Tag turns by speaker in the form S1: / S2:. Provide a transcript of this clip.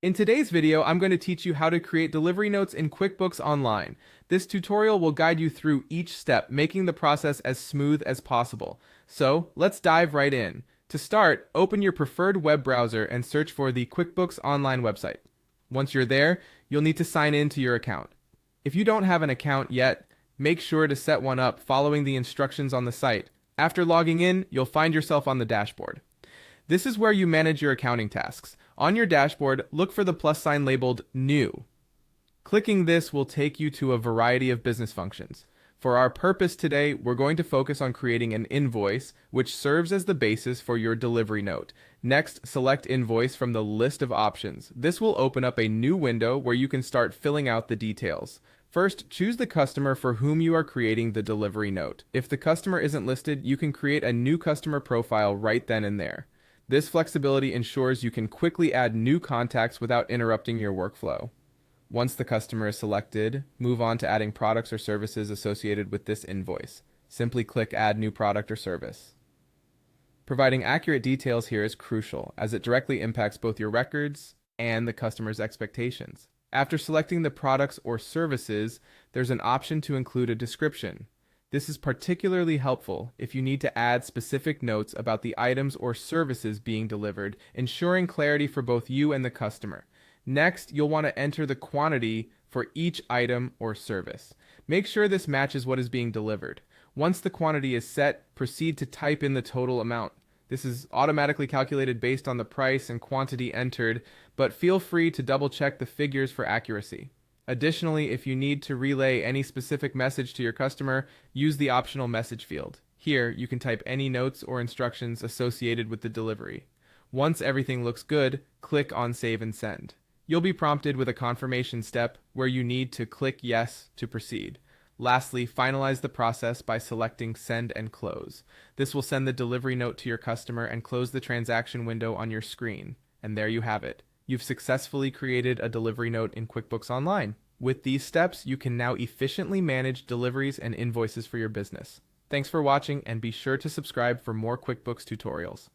S1: In today's video, I'm going to teach you how to create delivery notes in QuickBooks Online. This tutorial will guide you through each step, making the process as smooth as possible. So, let's dive right in. To start, open your preferred web browser and search for the QuickBooks Online website. Once you're there, you'll need to sign in to your account. If you don't have an account yet, make sure to set one up following the instructions on the site. After logging in, you'll find yourself on the dashboard. This is where you manage your accounting tasks. On your dashboard, look for the plus sign labeled New. Clicking this will take you to a variety of business functions. For our purpose today, we're going to focus on creating an invoice, which serves as the basis for your delivery note. Next, select Invoice from the list of options. This will open up a new window where you can start filling out the details. First, choose the customer for whom you are creating the delivery note. If the customer isn't listed, you can create a new customer profile right then and there. This flexibility ensures you can quickly add new contacts without interrupting your workflow. Once the customer is selected, move on to adding products or services associated with this invoice. Simply click Add New Product or Service. Providing accurate details here is crucial, as it directly impacts both your records and the customer's expectations. After selecting the products or services, there's an option to include a description. This is particularly helpful if you need to add specific notes about the items or services being delivered, ensuring clarity for both you and the customer. Next, you'll want to enter the quantity for each item or service. Make sure this matches what is being delivered. Once the quantity is set, proceed to type in the total amount. This is automatically calculated based on the price and quantity entered, but feel free to double check the figures for accuracy. Additionally, if you need to relay any specific message to your customer, use the optional message field. Here, you can type any notes or instructions associated with the delivery. Once everything looks good, click on Save and Send. You'll be prompted with a confirmation step where you need to click Yes to proceed. Lastly, finalize the process by selecting Send and Close. This will send the delivery note to your customer and close the transaction window on your screen. And there you have it. You've successfully created a delivery note in QuickBooks Online. With these steps, you can now efficiently manage deliveries and invoices for your business. Thanks for watching, and be sure to subscribe for more QuickBooks tutorials.